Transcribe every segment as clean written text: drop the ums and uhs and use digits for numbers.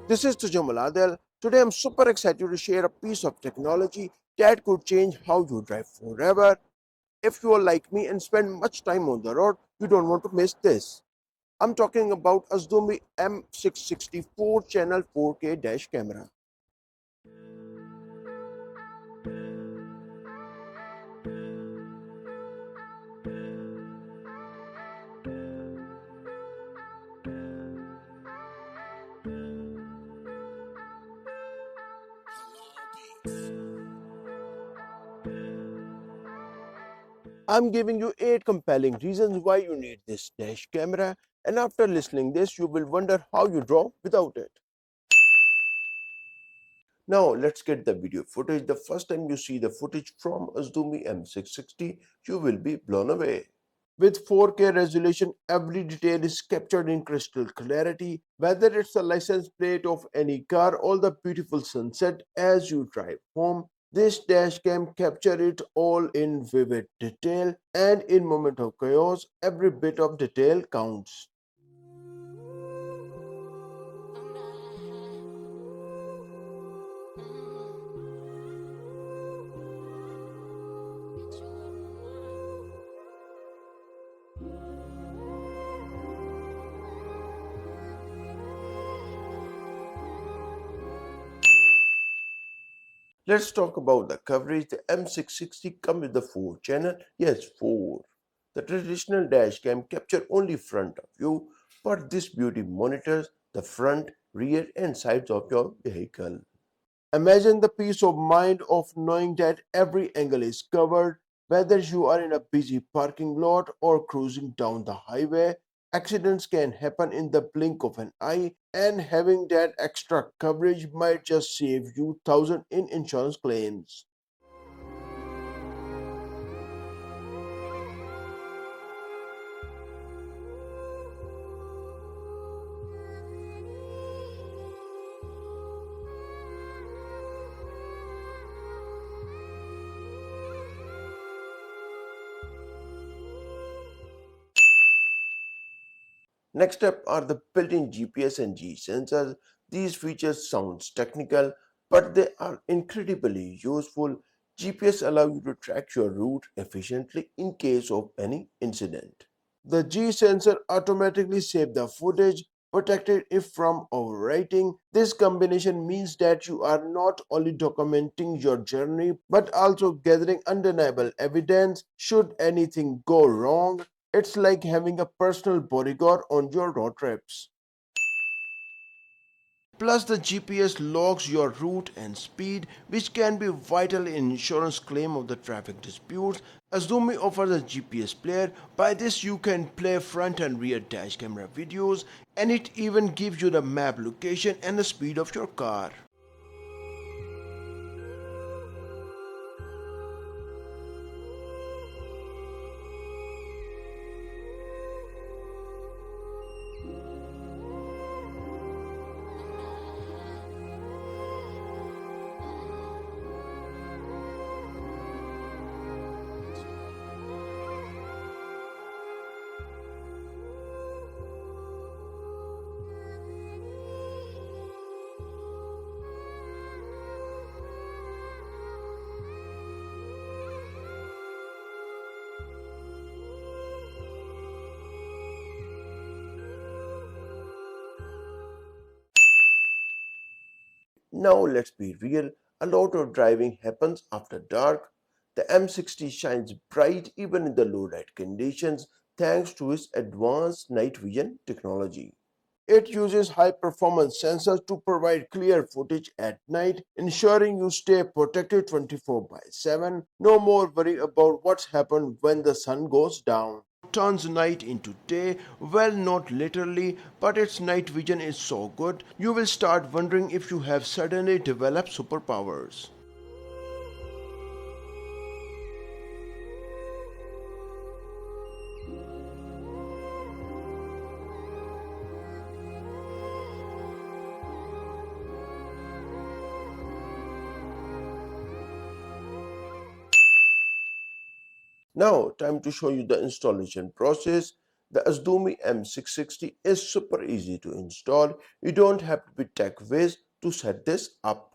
This is Tajamul Adil. Today I'm super excited to share a piece of technology that could change how you drive forever. If you are like me and spend much time on the road, you don't want to miss this. I'm talking about Azdome M660 4-channel 4K dash camera. I'm giving you 8 compelling reasons why you need this dash camera, and after listening this you will wonder how you draw without it. Now let's get the video footage. The first time you see the footage from Azdome M660, you will be blown away. With 4K resolution, every detail is captured in crystal clarity, whether it's the license plate of any car or the beautiful sunset as you drive home. This dashcam captures it all in vivid detail, and in moment of chaos, every bit of detail counts. Let's talk about the coverage. The M660 comes with the 4 channel. Yes, 4. The traditional dash cam capture only front of you, but this beauty monitors the front, rear and sides of your vehicle. Imagine the peace of mind of knowing that every angle is covered, whether you are in a busy parking lot or cruising down the highway. Accidents can happen in the blink of an eye, and having that extra coverage might just save you thousands in insurance claims. Next up are the built-in GPS and G sensors. These features sounds technical, but they are incredibly useful. GPS allow you to track your route efficiently in case of any incident. The G sensor automatically saves the footage, protected it from overwriting. This combination means that you are not only documenting your journey but also gathering undeniable evidence should anything go wrong. It's like having a personal bodyguard on your road trips. Plus, the GPS logs your route and speed, which can be vital in insurance claim of the traffic disputes. Azdome offers a GPS player. By this, you can play front and rear dash camera videos, and it even gives you the map location and the speed of your car. Now let's be real, a lot of driving happens after dark. The M60 shines bright even in the low light conditions thanks to its advanced night vision technology. It uses high performance sensors to provide clear footage at night, ensuring you stay protected 24 by 7. No more worry about what's happened when the sun goes down. Turns night into day. Well, not literally, but its night vision is so good, you will start wondering if you have suddenly developed superpowers. Now, time to show you the installation process. The Azdome M660 is super easy to install. You don't have to be tech whiz to set this up.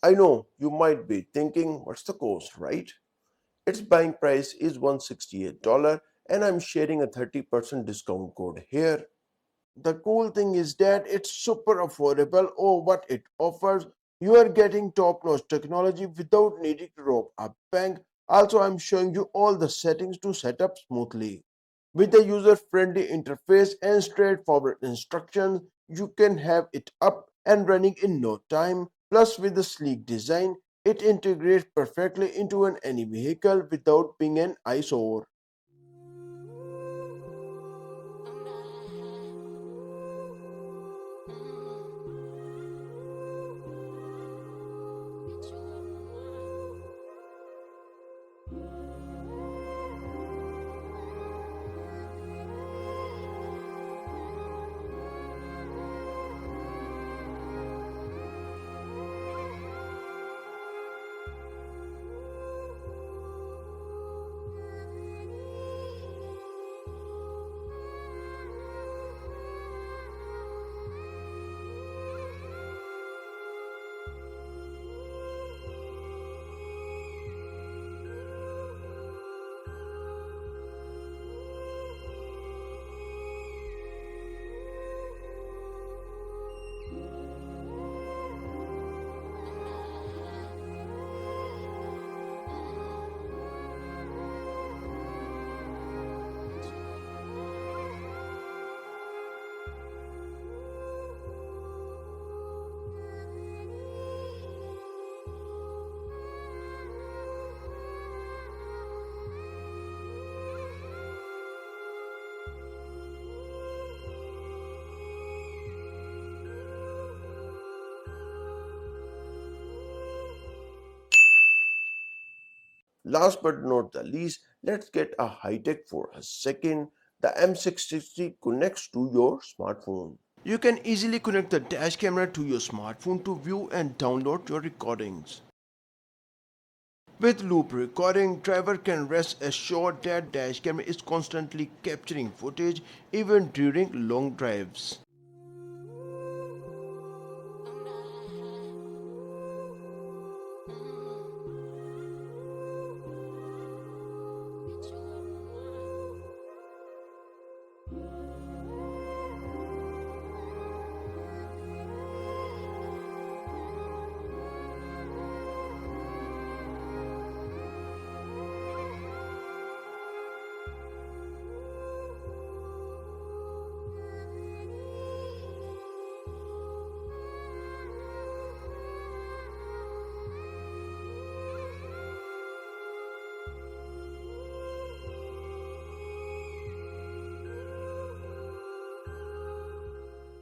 I know you might be thinking, what's the cost, right? Its buying price is $168 and I'm sharing a 30% discount code here. The cool thing is that it's super affordable. Oh, what it offers. You are getting top-notch technology without needing to rob a bank. Also, I'm showing you all the settings to set up smoothly. With a user-friendly interface and straightforward instructions, you can have it up and running in no time. Plus, with the sleek design, it integrates perfectly into any vehicle without being an eyesore. Last but not the least, let's get a high tech for a second. The M660 connects to your smartphone. You can easily connect the dash camera to your smartphone to view and download your recordings. With loop recording, driver can rest assured that dash camera is constantly capturing footage even during long drives.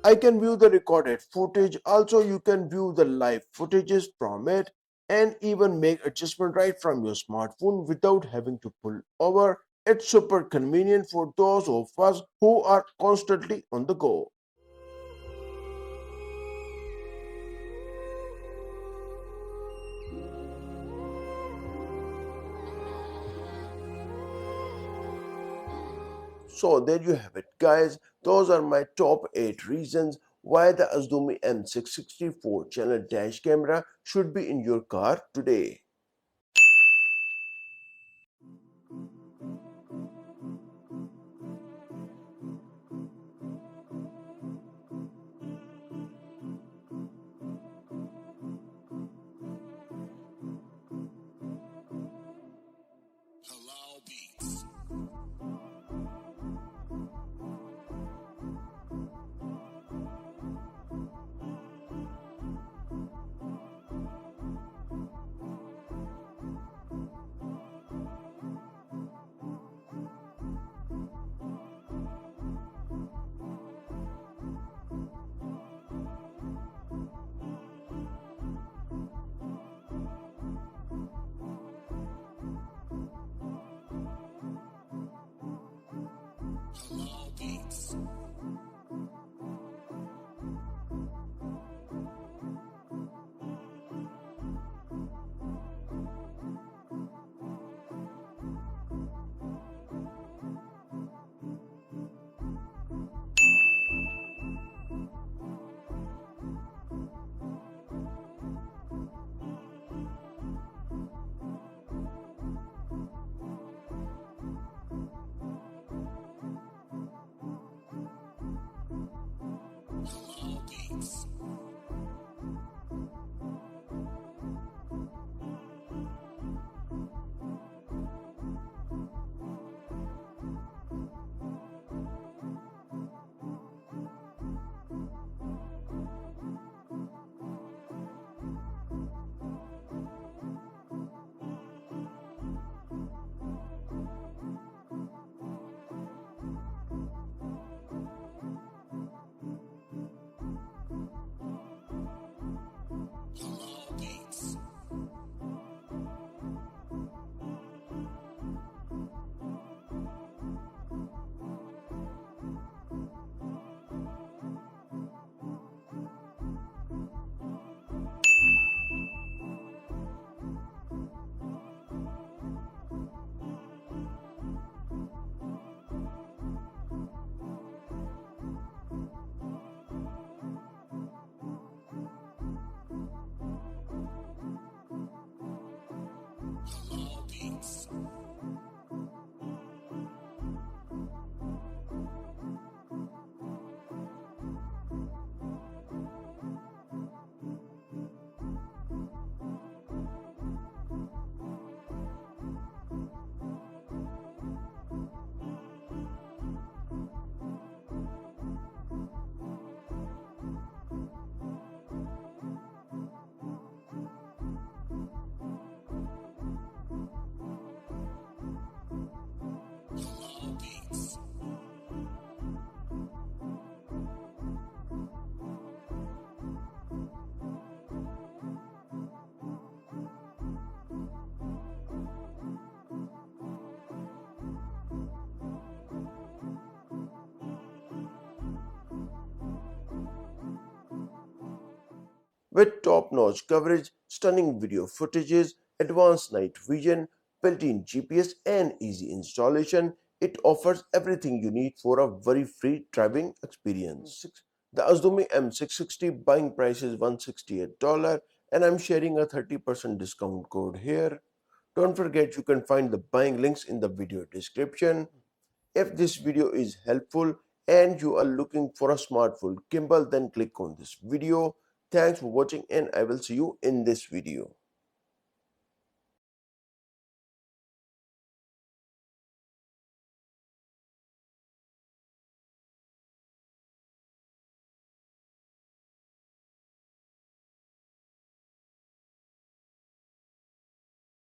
I can view the recorded footage. Also, you can view the live footages from it and even make adjustment right from your smartphone without having to pull over. It's super convenient for those of us who are constantly on the go. So there you have it, guys. Those are my top 8 reasons why the Azdome M660 4-channel dash camera should be in your car today. With top notch coverage, stunning video footages, advanced night vision, built-in GPS, and easy installation. It offers everything you need for a worry-free driving experience. The Azdome M660 buying price is $168, and I'm sharing a 30% discount code here. Don't forget you can find the buying links in the video description. If this video is helpful and you are looking for a smartphone gimbal, then click on this video. Thanks for watching and I will see you in this video.